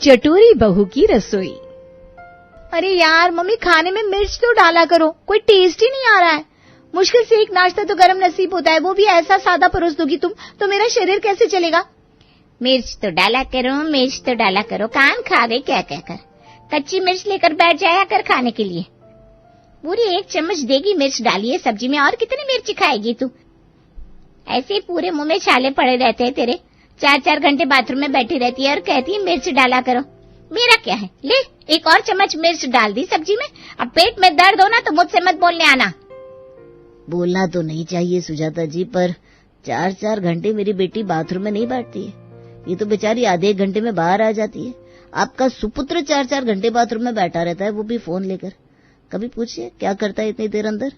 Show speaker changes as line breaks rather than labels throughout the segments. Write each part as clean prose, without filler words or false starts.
चटोरी बहू की रसोई।
अरे यार मम्मी, खाने में मिर्च तो डाला करो, कोई टेस्ट ही नहीं आ रहा है। मुश्किल से एक नाश्ता तो गरम नसीब होता है, वो भी ऐसा सादा परोस दोगी तुम तो मेरा शरीर कैसे चलेगा।
मिर्च तो डाला करो, मिर्च तो डाला करो, कान खा गई क्या कहकर। कच्ची मिर्च लेकर बैठ जाया कर खाने के लिए। पूरी 1 चम्मच देगी मिर्च डाली है सब्जी में, और कितनी मिर्च खाएगी तू। ऐसे ही पूरे मुंह में छाले पड़े रहते हैं तेरे। 4-4 घंटे बाथरूम में बैठी रहती है और कहती है मिर्च डाला करो। मेरा क्या है, ले 1 और चम्मच मिर्च डाल दी सब्जी में। अब पेट में दर्द हो ना तो मुझसे मत बोलने आना।
बोलना तो नहीं चाहिए सुजाता जी, पर 4-4 घंटे मेरी बेटी बाथरूम में नहीं बैठती है। ये तो बेचारी आधे 1 घंटे में बाहर आ जाती है। आपका सुपुत्र 4-4 घंटे बाथरूम में बैठा रहता है, वो भी फोन लेकर। कभी पूछिए क्या करता है इतनी देर अंदर।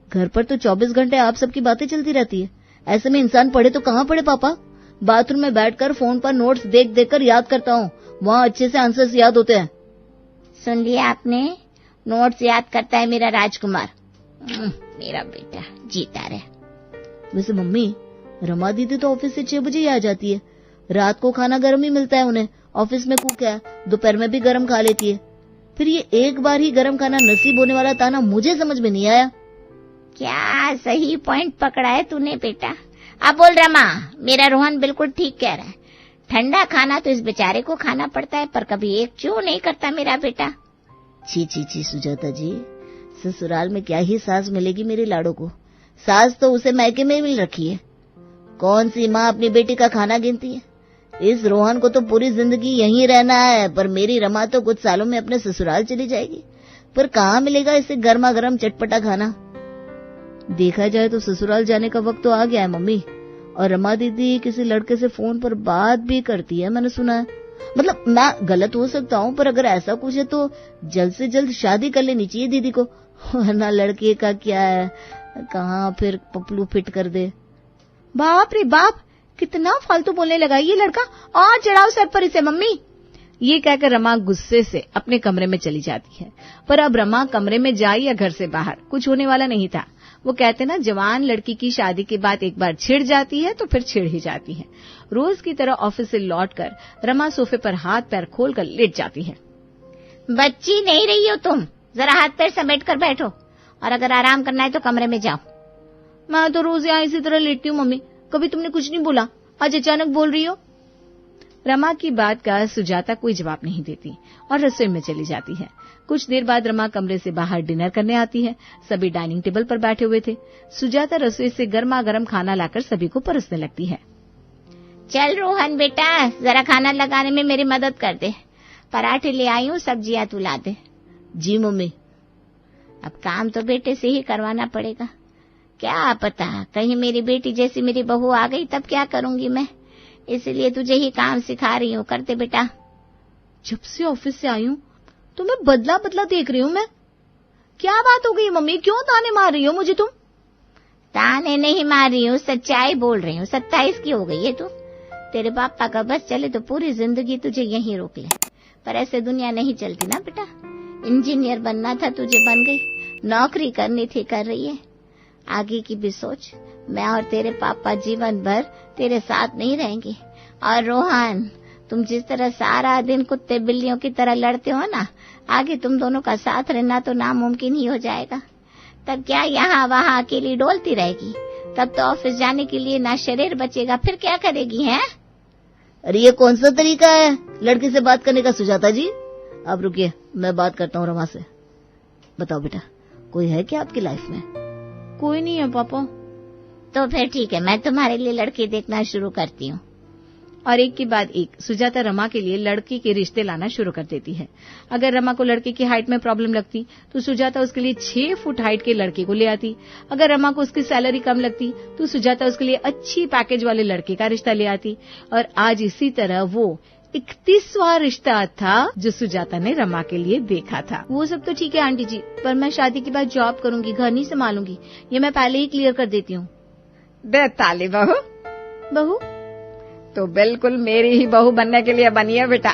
घर पर तो 24 घंटे आप सबकी बातें चलती रहती है। ऐसे में इंसान पढ़े तो कहाँ पढ़े पापा। बाथरूम में बैठकर फोन पर नोट्स देख देख कर याद करता हूँ, वहाँ अच्छे से आंसर्स याद होते हैं।
सुन लिया आपने, नोट्स याद करता है मेरा राजकुमार। मेरा बेटा जीता रहे।
वैसे मम्मी, रमा दीदी तो ऑफिस से 6 बजे ही आ जाती है। रात को खाना गर्म ही मिलता है उन्हें, ऑफिस में कुक है, दोपहर में भी गर्म खा लेती है। फिर ये एक बार ही गर्म खाना नसीब होने वाला ताना मुझे समझ में नहीं आया।
क्या सही पॉइंट पकड़ा है तूने बेटा। अब बोल रमा, मेरा रोहन बिल्कुल ठीक कह रहा है। ठंडा खाना तो इस बेचारे को खाना पड़ता है, पर कभी एक चू नहीं करता मेरा बेटा।
छी छी छी सुजाता जी, ससुराल में क्या ही सास मिलेगी मेरे लाड़ो को। सास तो उसे मैके में मिल रखी है। कौन सी माँ अपनी बेटी का खाना गिनती है। इस रोहन को तो पूरी जिंदगी यहीं रहना है, पर मेरी रमा तो कुछ सालों में अपने ससुराल चली जाएगी। पर कहाँ मिलेगा इसे गर्मा गर्म चटपटा खाना। देखा जाए तो ससुराल जाने का वक्त तो आ गया है मम्मी। और रमा दीदी किसी लड़के से फोन पर बात भी करती है, मैंने सुना है। मतलब मैं गलत हो सकता हूँ, पर अगर ऐसा कुछ है तो जल्द से जल्द शादी कर लेनी चाहिए दीदी को, वरना लड़के का क्या है, कहाँ फिर पपलू फिट कर दे।
बाप रे बाप, कितना फालतू बोलने लगा ये लड़का। और चढ़ाओ सर पर इसे मम्मी।
ये कहकर रमा गुस्से से अपने कमरे में चली जाती है। पर अब रमा कमरे में जाए या घर से बाहर, कुछ होने वाला नहीं था। वो कहते ना, जवान लड़की की शादी के बाद एक बार छिड़ जाती है तो फिर छिड़ ही जाती है। रोज की तरह ऑफिस से लौटकर रमा सोफे पर हाथ पैर खोलकर लेट जाती है।
बच्ची नहीं रही हो तुम, जरा हाथ पैर समेट कर बैठो, और अगर आराम करना है तो कमरे में जाओ।
मैं तो रोज यहाँ इसी तरह लेटती हूँ मम्मी, कभी तुमने कुछ नहीं बोला, आज अचानक बोल रही हो।
रमा की बात का सुजाता कोई जवाब नहीं देती और रसोई में चली जाती है। कुछ देर बाद रमा कमरे से बाहर डिनर करने आती है। सभी डाइनिंग टेबल पर बैठे हुए थे। सुजाता रसोई से गर्मा गर्म खाना लाकर सभी को परोसने लगती है।
चल रोहन बेटा, जरा खाना लगाने में मेरी मदद कर दे। पराठे ले आई हूँ, सब्जियां तू ला दे।
जी मम्मी।
अब काम तो बेटे से ही करवाना पड़ेगा। क्या पता कहीं मेरी बेटी जैसी मेरी बहू आ गई तब क्या करूंगी मैं, इसलिए तुझे ही काम सिखा रही हूँ, करते बेटा।
जब से ऑफिस से आई हूँ तो मैं बदला बदला देख रही हूँ। मैं क्या बात हो गई मम्मी, क्यों ताने मार रही हो मुझे तुम।
ताने नहीं मार रही हूँ, सच्चाई बोल रही हूँ। 27 की हो गई है तू। तेरे पापा का बस चले तो पूरी जिंदगी तुझे यहीं रोक ले, पर ऐसे दुनिया नहीं चलती ना बेटा। इंजीनियर बनना था तुझे, बन गई। नौकरी करनी थी, कर रही है। आगे की भी सोच। मैं और तेरे पापा जीवन भर तेरे साथ नहीं रहेंगे। और रोहन, तुम जिस तरह सारा दिन कुत्ते बिल्लियों की तरह लड़ते हो ना, आगे तुम दोनों का साथ रहना तो नामुमकिन ही हो जाएगा। तब क्या यहाँ वहाँ अकेली डोलती रहेगी। तब तो ऑफिस जाने के लिए ना शरीर बचेगा, फिर क्या करेगी हैं?
अरे ये कौन सा तरीका है लड़की से बात करने का सुजाता जी। आप रुकिए, मैं बात करता हूँ रमा से। बताओ बेटा, कोई है क्या आपकी लाइफ में।
कोई नहीं है पापा।
तो फिर ठीक है, मैं तुम्हारे लिए लड़की देखना शुरू करती हूँ।
और एक के बाद एक सुजाता रमा के लिए लड़की के रिश्ते लाना शुरू कर देती है। अगर रमा को लड़के की हाइट में प्रॉब्लम लगती तो सुजाता उसके लिए 6 फुट हाइट के लड़के को ले आती। अगर रमा को उसकी सैलरी कम लगती तो सुजाता उसके लिए अच्छी पैकेज वाले लड़के का रिश्ता ले आती। और आज इसी तरह वो 31वां रिश्ता था जो सुजाता ने रमा के लिए देखा था।
वो सब तो ठीक है आंटी जी, पर मैं शादी के बाद जॉब करूंगी, घर नहीं संभालूंगी, ये मैं पहले ही क्लियर कर देती हूँ।
बेताली बहू।
बहू
तो बिल्कुल मेरी ही बहू बनने के लिए बनी है बेटा।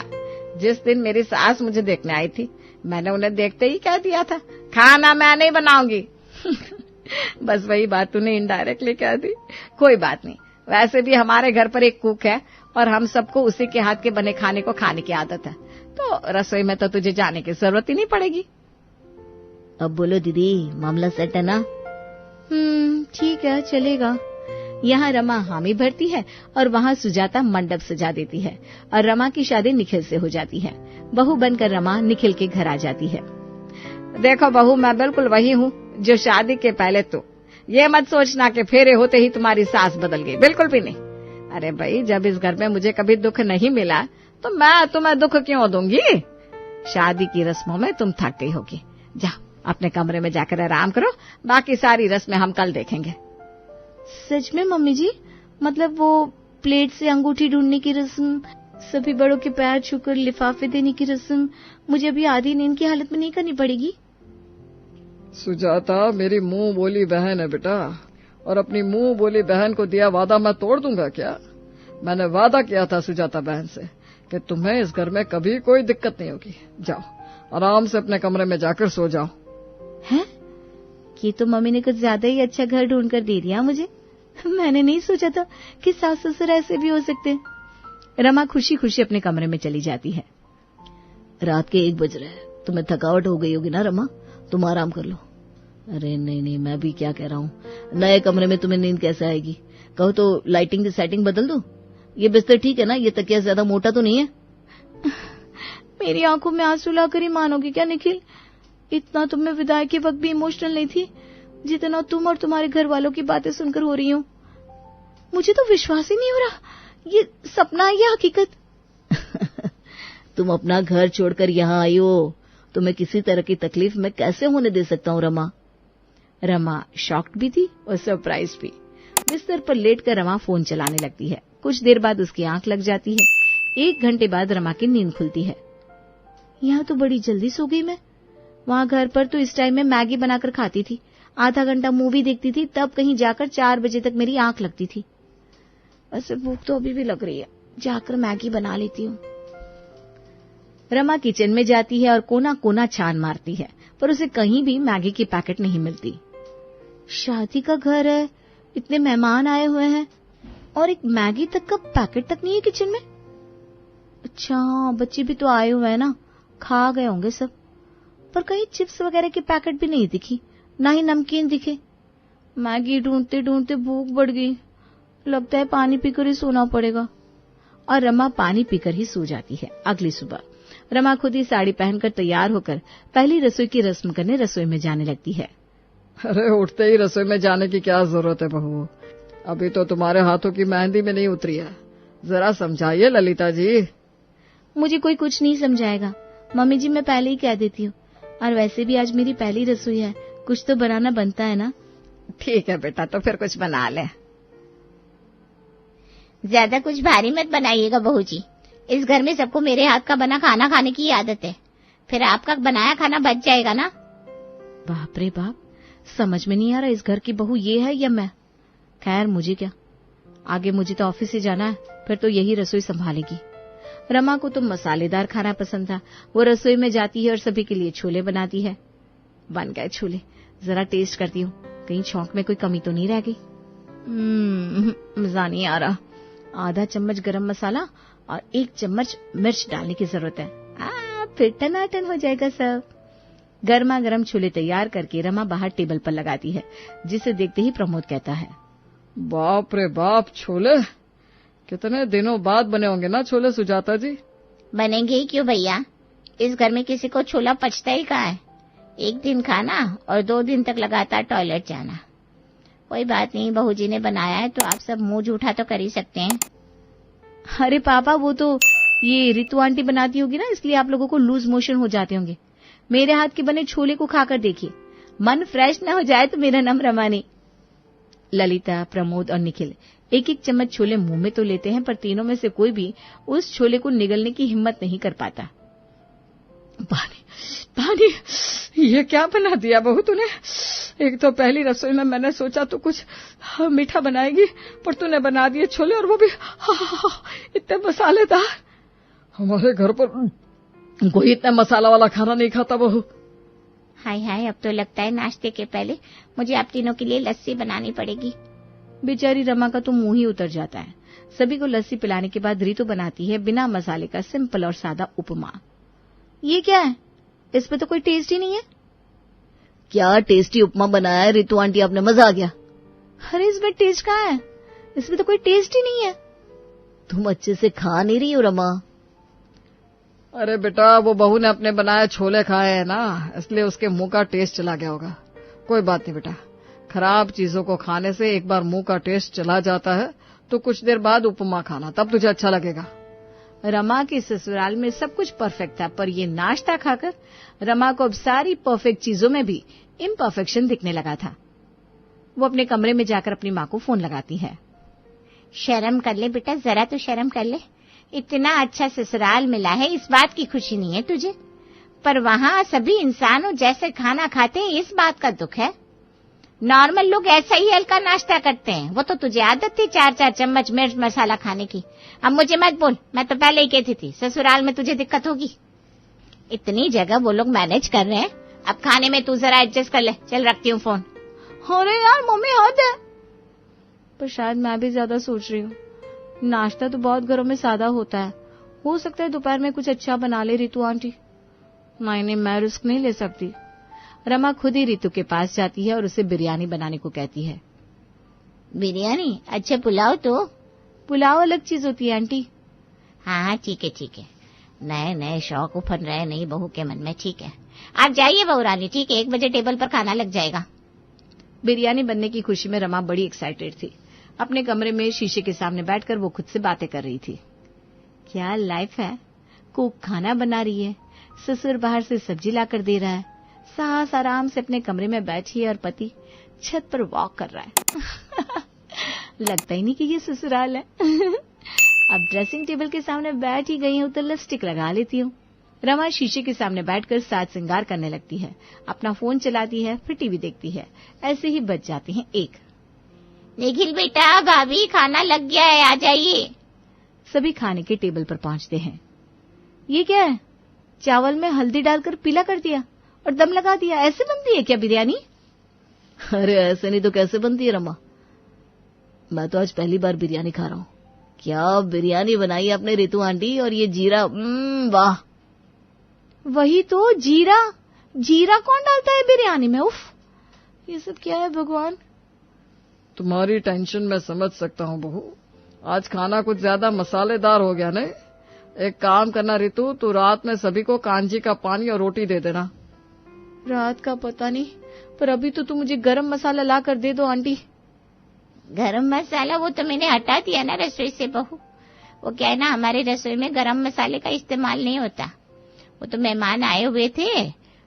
जिस दिन मेरी सास मुझे देखने आई थी, मैंने उन्हें देखते ही कह दिया था, खाना मैं नहीं बनाऊंगी। बस वही बात तूने इनडायरेक्टली कह दी। कोई बात नहीं, वैसे भी हमारे घर पर एक कुक है, और हम सबको उसी के हाथ के बने खाने को खाने की आदत है, तो रसोई में तो तुझे जाने की जरूरत ही नहीं पड़ेगी।
अब बोलो दीदी, मामला सेट है ना?
ठीक है, चलेगा। यहाँ रमा हामी भरती है और वहाँ सुजाता मंडप सजा देती है और रमा की शादी निखिल से हो जाती है। बहू बनकर रमा निखिल के घर आ जाती है। देखो बहू, मैं बिल्कुल वही हूँ जो शादी के पहले। तो ये मत सोचना कि फेरे होते ही तुम्हारी सास बदल गई, बिल्कुल भी नहीं। अरे भाई, जब इस घर में मुझे कभी दुख नहीं मिला तो मैं तुम्हें दुख क्यों दूंगी? शादी की रस्मों में तुम थक गई होगी। जाओ अपने कमरे में जाकर आराम करो, बाकी सारी रस्में हम कल देखेंगे।
सच में मम्मी जी? मतलब वो प्लेट से अंगूठी ढूंढने की रस्म, सभी बड़ों के पैर छूकर लिफाफे देने की रस्म मुझे अभी आधी नींद की हालत में नहीं करनी पड़ेगी?
सुजाता मेरी मुंह बोली बहन है बेटा, और अपनी मुंह बोली बहन को दिया वादा मैं तोड़ दूंगा क्या? मैंने वादा किया था सुजाता बहन से कि तुम्हें इस घर में कभी कोई दिक्कत नहीं होगी। जाओ आराम से अपने कमरे में जाकर सो जाओ।
हैं? ये तो मम्मी ने कुछ ज्यादा ही अच्छा घर ढूंढ कर दे दिया मुझे। मैंने नहीं सोचा था कि सास ससुर ऐसे भी हो सकते हैं।
रमा खुशी खुशी अपने कमरे में चली जाती है।
रात के 1 बज रहे हैं, तुम्हें थकावट हो गई होगी ना रमा, तुम आराम कर लो। अरे नहीं, मैं भी क्या कह रहा हूँ, नए कमरे में तुम्हें नींद कैसे आएगी? कहो तो लाइटिंग की सेटिंग बदल दो। ये बिस्तर ठीक है ना? ये तकिया ज्यादा मोटा तो नहीं है?
मेरी आंखों में आंसू लाकर ही मानोगे क्या निखिल? इतना तो मैं विदाई के वक्त भी इमोशनल नहीं थी जितना तुम और तुम्हारे घर वालों की बातें सुनकर हो रही हूँ। मुझे तो विश्वास ही नहीं हो रहा, ये सपना है या हकीकत?
तुम अपना घर छोड़कर यहाँ आई हो, तुम्हें किसी तरह की तकलीफ मैं कैसे होने दे सकता हूँ रमा?
रमा शॉक्ड भी थी और सरप्राइज भी। बिस्तर पर लेटकर रमा फोन चलाने लगती है। कुछ देर बाद उसकी आंख लग जाती है। 1 घंटे बाद रमा की नींद खुलती है।
यहाँ तो बड़ी जल्दी सो गई मैं। वहाँ घर पर तो इस टाइम में मैगी बनाकर खाती थी, आधा घंटा मूवी देखती थी, तब कहीं जाकर 4 बजे तक मेरी आंख लगती थी। वैसे भूख तो अभी भी लग रही है, जाकर मैगी बना लेती हूँ।
रमा किचन में जाती है और कोना कोना छान मारती है, पर उसे कहीं भी मैगी की पैकेट नहीं मिलती।
शादी का घर है, इतने मेहमान आए हुए हैं और एक मैगी तक का पैकेट तक नहीं है किचन में। अच्छा बच्चे भी तो आए हुए हैं ना, खा गए होंगे सब। पर कहीं चिप्स वगैरह के पैकेट भी नहीं दिखी, ना ही नमकीन दिखे। मैगी ढूंढते ढूंढते भूख बढ़ गई, लगता है पानी पीकर ही सोना पड़ेगा।
और रमा पानी पीकर ही सो जाती है। अगली सुबह रमा खुद ही साड़ी पहनकर तैयार होकर पहली रसोई की रस्म करने रसोई में जाने लगती है।
अरे उठते ही रसोई में जाने की क्या जरूरत है बहू? अभी तो तुम्हारे हाथों की मेहंदी में नहीं उतरी है, जरा समझाइए ललिता जी।
मुझे कोई कुछ नहीं समझाएगा मम्मी जी, मैं पहले ही कह देती हूँ। और वैसे भी आज मेरी पहली रसोई है, कुछ तो बनाना बनता है ना।
ठीक है बेटा, तो फिर कुछ बना ले।
ज्यादा कुछ भारी मत बनाइएगा बहू जी, इस घर में सबको मेरे हाथ का बना खाना खाने की आदत है, फिर आपका बनाया खाना बच जाएगा ना।
बाप रे बाप, समझ में नहीं आ रहा इस घर की बहू ये है या मैं। खैर मुझे क्या, आगे मुझे तो ऑफिस से जाना है, फिर तो यही रसोई संभालेगी। रमा को तो मसालेदार खाना पसंद था। वो रसोई में जाती है और सभी के लिए छोले बनाती है। बन गए छोले, जरा टेस्ट करती हूँ, कहीं छौंक में कोई कमी तो नहीं रह गई। मजा नहीं आ रहा। आधा चम्मच गरम मसाला और 1 चम्मच मिर्च डालने की जरूरत है। फिर टनाटन हो जाएगा सब। गर्मा गर्म छोले तैयार करके रमा बाहर टेबल पर लगाती है, जिसे देखते ही प्रमोद कहता है,
बाप रे बाप, छोले कितने दिनों बाद बने होंगे ना छोले सुजाता जी?
बनेंगे ही क्यों भैया, इस घर में किसी को छोला पचता ही कहाँ है। 1 दिन खाना और 2 दिन तक लगातार टॉयलेट जाना। कोई बात नहीं, बहू जी ने बनाया है तो आप सब मुंह जूठा तो कर ही सकते हैं।
अरे पापा, वो तो ये रितु आंटी बनाती होगी ना, इसलिए आप लोगों को लूज मोशन हो जाते होंगे। मेरे हाथ के बने छोले को खाकर देखिए, मन फ्रेश न हो जाए तो मेरा नाम रमा नहीं। ललिता, प्रमोद और निखिल 1-1 चम्मच छोले मुंह में तो लेते हैं, पर तीनों में से कोई भी उस छोले को निगलने की हिम्मत नहीं कर पाता।
पानी पानी, ये क्या बना दिया बहू तूने? एक तो पहली रसोई में मैंने सोचा तो कुछ मीठा बनाएगी, पर तूने बना दिए छोले, और वो भी इतने मसालेदार। हमारे घर पर कोई इतना मसाला वाला खाना नहीं खाता बहू।
हाय हाय, अब तो लगता है नाश्ते के पहले मुझे आप तीनों के लिए लस्सी बनानी पड़ेगी।
बेचारी रमा का तो मुंह ही उतर जाता है। सभी को लस्सी पिलाने के बाद रीतू बनाती है बिना मसाले का सिंपल और सादा उपमा।
ये क्या है? इसमें तो कोई टेस्ट ही नहीं है।
क्या टेस्टी उपमा बनाया है ऋतु आंटी, आपने मजा आ गया।
अरे इसमें टेस्ट कहाँ है? इसमें तो कोई टेस्ट ही नहीं है।
तुम अच्छे से खा नहीं रही हो रमा।
अरे बेटा, वो बहू ने अपने बनाए छोले खाए हैं ना, इसलिए उसके मुंह का टेस्ट चला गया होगा। कोई बात नहीं बेटा, खराब चीजों को खाने से एक बार मुंह का टेस्ट चला जाता है तो कुछ देर बाद उपमा खाना, तब तुझे अच्छा लगेगा।
रमा के ससुराल में सब कुछ परफेक्ट था, पर ये नाश्ता खाकर रमा को अब सारी परफेक्ट चीजों में भी इम्परफेक्शन दिखने लगा था। वो अपने कमरे में जाकर अपनी माँ को फोन लगाती है।
शर्म कर ले बेटा, जरा तो शर्म कर ले। इतना अच्छा ससुराल मिला है, इस बात की खुशी नहीं है तुझे, पर वहाँ सभी इंसानों जैसे खाना खाते हैं इस बात का दुख है। नॉर्मल लोग ऐसा ही हल्का नाश्ता करते हैं, वो तो तुझे आदत थी 4-4 चम्मच मिर्च मसाला खाने की। अब मुझे मत बोल, मैं तो पहले ही कहती थी ससुराल में तुझे दिक्कत होगी। इतनी जगह वो लोग मैनेज कर रहे हैं, अब खाने में तू जरा एडजस्ट कर ले। चल रखती हूँ फोन।
अरे यार मम्मी हद है।
पर शायद मैं भी ज्यादा सोच रही हूँ। नाश्ता तो बहुत घरों में सादा होता है, हो सकता है दोपहर में कुछ अच्छा बना ले रीतू आंटी। नहीं, मैं रिस्क नहीं ले सकती। रमा खुद ही रीतू के पास जाती है और उसे बिरयानी बनाने को कहती है।
बिरयानी? अच्छा पुलाव तो?
पुलाव अलग चीज होती है आंटी।
हाँ ठीक है ठीक है, नए नए शौक उफन रहे नई बहू के मन में। ठीक है, आप जाइए बहू रानी, ठीक है, 1 बजे टेबल पर खाना लग जाएगा।
बिरयानी बनने की खुशी में रमा बड़ी एक्साइटेड थी। अपने कमरे में शीशे के सामने बैठकर वो खुद से बातें कर रही थी। क्या लाइफ है, कुक खाना बना रही है, ससुर बाहर से सब्जी लाकर दे रहा है, सास आराम से अपने कमरे में बैठी है और पति छत पर वॉक कर रहा है। लगता ही नहीं कि ये ससुराल है। अब ड्रेसिंग टेबल के सामने बैठ ही गई हूं तो लिपस्टिक लगा लेती हूँ। रमा शीशे के सामने बैठकर साज श्रृंगार करने लगती है, अपना फोन चलाती है, फिर टीवी देखती है। ऐसे ही बज जाती हैं 1।
निखिल बेटा, भाभी खाना लग गया है, आ जाइए।
सभी खाने के टेबल पर पहुंचते हैं। ये क्या है? चावल में हल्दी डालकर पीला कर दिया और दम लगा दिया, ऐसे बनती है क्या बिरयानी?
अरे ऐसे नहीं तो कैसे बनती है रमा? मैं तो आज पहली बार बिरयानी खा रहा हूँ। क्या बिरयानी बनाई आपने ऋतु आंटी, और ये जीरा, वाह।
वही तो, जीरा। जीरा कौन डालता है बिरयानी में? उफ, ये सब क्या है भगवान।
तुम्हारी टेंशन मैं समझ सकता हूँ बहू, आज खाना कुछ ज्यादा मसालेदार हो गया नहीं? एक काम करना ऋतु, तू रात में सभी को कांजी का पानी और रोटी दे देना।
रात का पता नहीं, पर अभी तो तू मुझे गरम मसाला ला कर दे दो आंटी।
गरम मसाला? वो तो मैंने हटा दिया ना रसोई से बहू। वो क्या है ना, हमारे रसोई में गरम मसाले का इस्तेमाल नहीं होता। वो तो मेहमान आए हुए थे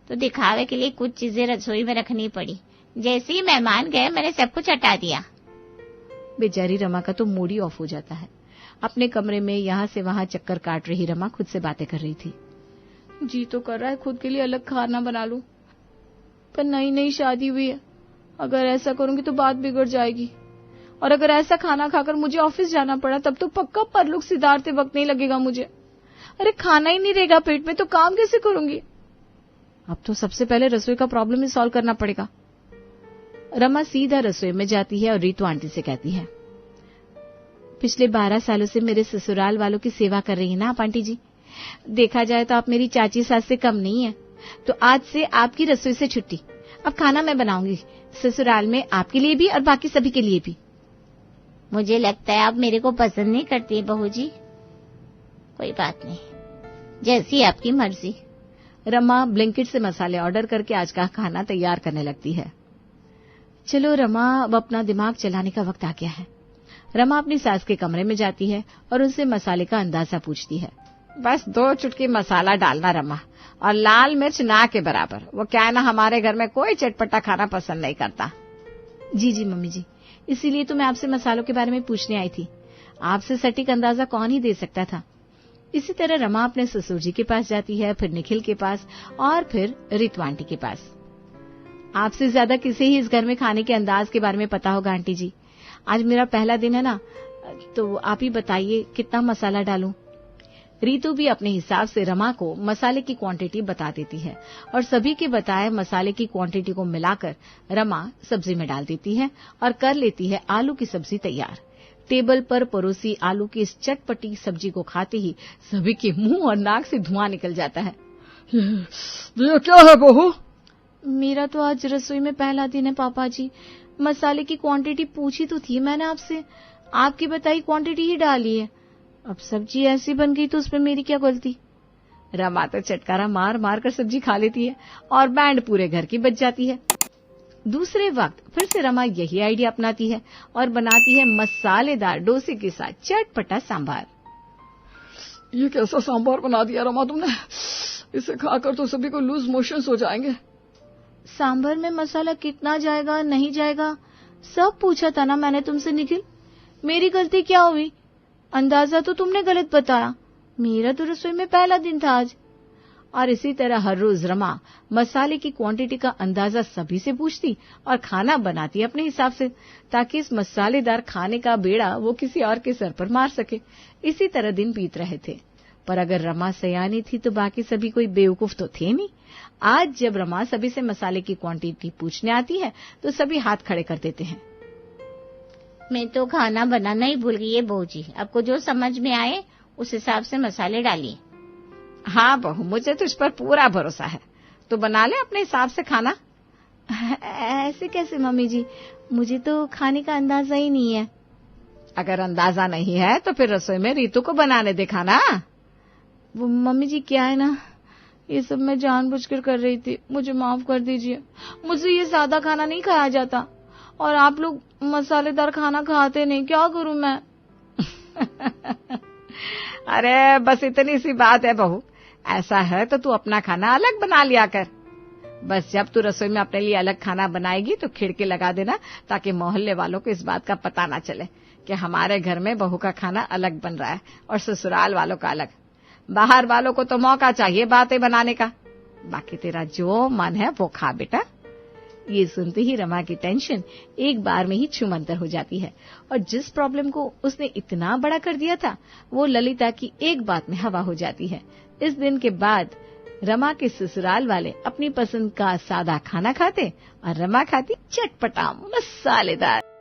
तो दिखावे के लिए कुछ चीजें रसोई में रखनी पड़ी। जैसे ही मेहमान गए मैंने सब कुछ हटा दिया।
बेचारी रमा का तो मूड ही ऑफ हो जाता है। अपने कमरे में यहाँ से वहाँ चक्कर काट रही रमा खुद से बातें कर रही थी। जी तो कर रहा है खुद के लिए अलग खाना बना लूं, पर नई नई शादी हुई है, अगर ऐसा करूंगी तो बात बिगड़ जाएगी, और अगर ऐसा खाना खाकर मुझे ऑफिस जाना पड़ा तब तो पक्का परलुक सिधारते वक्त नहीं लगेगा मुझे। अरे खाना ही नहीं रहेगा पेट में तो काम कैसे करूंगी? अब तो सबसे पहले रसोई का प्रॉब्लम ही सॉल्व करना पड़ेगा। रमा सीधा रसोई में जाती है और रीतू आंटी से कहती है, पिछले 12 सालों से मेरे ससुराल वालों की सेवा कर रही है ना आप आंटी जी। देखा जाए तो आप मेरी चाची सास से कम नहीं है, तो आज से आपकी रसोई से छुट्टी। अब खाना मैं बनाऊंगी ससुराल में, आपके लिए भी और बाकी सभी के लिए भी।
मुझे लगता है आप मेरे को पसंद नहीं करती बहू जी। कोई बात नहीं, जैसी आपकी मर्जी।
रमा ब्लिंकिट से मसाले ऑर्डर करके आज का खाना तैयार करने लगती है। चलो रमा, अब अपना दिमाग चलाने का वक्त आ गया है। रमा अपनी सास के कमरे में जाती है और उनसे मसाले का अंदाजा पूछती है। बस 2 चुटकी मसाला डालना रमा, और लाल मिर्च ना के बराबर। वो क्या है ना, हमारे घर में कोई चटपटा खाना पसंद नहीं करता। जी जी मम्मी जी, इसीलिए तो मैं आपसे मसालों के बारे में पूछने आई थी। आपसे सटीक अंदाजा कौन ही दे सकता था। इसी तरह रमा अपने ससुर जी के पास जाती है, फिर निखिल के पास और फिर ऋतु आंटी के पास। आपसे ज्यादा किसे ही इस घर में खाने के अंदाज के बारे में पता होगा आंटी जी। आज मेरा पहला दिन है ना, तो आप ही बताइए कितना मसाला डालूं। रीतू भी अपने हिसाब से रमा को मसाले की क्वांटिटी बता देती है और सभी के बताए मसाले की क्वांटिटी को मिलाकर रमा सब्जी में डाल देती है और कर लेती है आलू की सब्जी तैयार। टेबल पर परोसी आलू की इस चटपटी सब्जी को खाते ही सभी के मुंह और नाक से धुआं निकल जाता है।
ये क्या है बहू?
मेरा तो आज रसोई में पहला दिन है पापा जी। मसाले की क्वांटिटी पूछी तो थी मैंने आपसे, आपकी बताई क्वांटिटी ही डाली है। अब सब्जी ऐसी बन गई तो उसमें मेरी क्या गलती।
रमा तो चटकारा मार मार कर सब्जी खा लेती है और बैंड पूरे घर की बच जाती है। दूसरे वक्त फिर से रमा यही आइडिया अपनाती है और बनाती है मसालेदार डोसे के साथ चटपटा सांभर।
ये कैसा सांभर बना दिया रमा तुमने? इसे खाकर तो सभी को लूज मोशंस हो जाएंगे।
सांभर में मसाला कितना जाएगा नहीं जाएगा सब पूछा था ना मैंने तुमसे निखिल। मेरी गलती क्या हुई? अंदाजा तो तुमने गलत बताया। मेरा तो रसोई में पहला दिन था आज।
और इसी तरह हर रोज रमा मसाले की क्वांटिटी का अंदाजा सभी से पूछती और खाना बनाती अपने हिसाब से, ताकि इस मसालेदार खाने का बेड़ा वो किसी और के सर पर मार सके। इसी तरह दिन बीत रहे थे। पर अगर रमा सयानी थी तो बाकी सभी कोई बेवकूफ तो थे नहीं। आज जब रमा सभी से मसाले की क्वांटिटी पूछने आती है तो सभी हाथ खड़े कर देते हैं।
मैं तो खाना बनाना ही भूल गई है बहू जी। आपको जो समझ में आए उस हिसाब से मसाले डालिए।
हाँ बहू, मुझे तुझ पर पूरा भरोसा है। तो बना ले अपने हिसाब से खाना।
ऐसे कैसे मम्मी जी, मुझे तो खाने का अंदाजा ही नहीं है।
अगर अंदाजा नहीं है तो फिर रसोई में रीतू को बनाने दे खाना।
वो मम्मी जी क्या है ना, ये सब मैं जानबूझकर कर रही थी, मुझे माफ कर दीजिए। मुझसे ये सादा खाना नहीं खाया जाता और आप लोग मसालेदार खाना खाते नहीं, क्या करूं मैं?
अरे बस इतनी सी बात है बहू। ऐसा है तो तू अपना खाना अलग बना लिया कर। बस जब तू रसोई में अपने लिए अलग खाना बनाएगी तो खिड़की लगा देना, ताकि मोहल्ले वालों को इस बात का पता ना चले कि हमारे घर में बहू का खाना अलग बन रहा है और ससुराल वालों का अलग। बाहर वालों को तो मौका चाहिए बातें बनाने का। बाकी तेरा जो मन है वो खा बेटा। ये सुनते ही रमा की टेंशन एक बार में ही छूमंतर हो जाती है और जिस प्रॉब्लम को उसने इतना बड़ा कर दिया था वो ललिता की एक बात में हवा हो जाती है। इस दिन के बाद रमा के ससुराल वाले अपनी पसंद का सादा खाना खाते और रमा खाती चटपटा मसालेदार।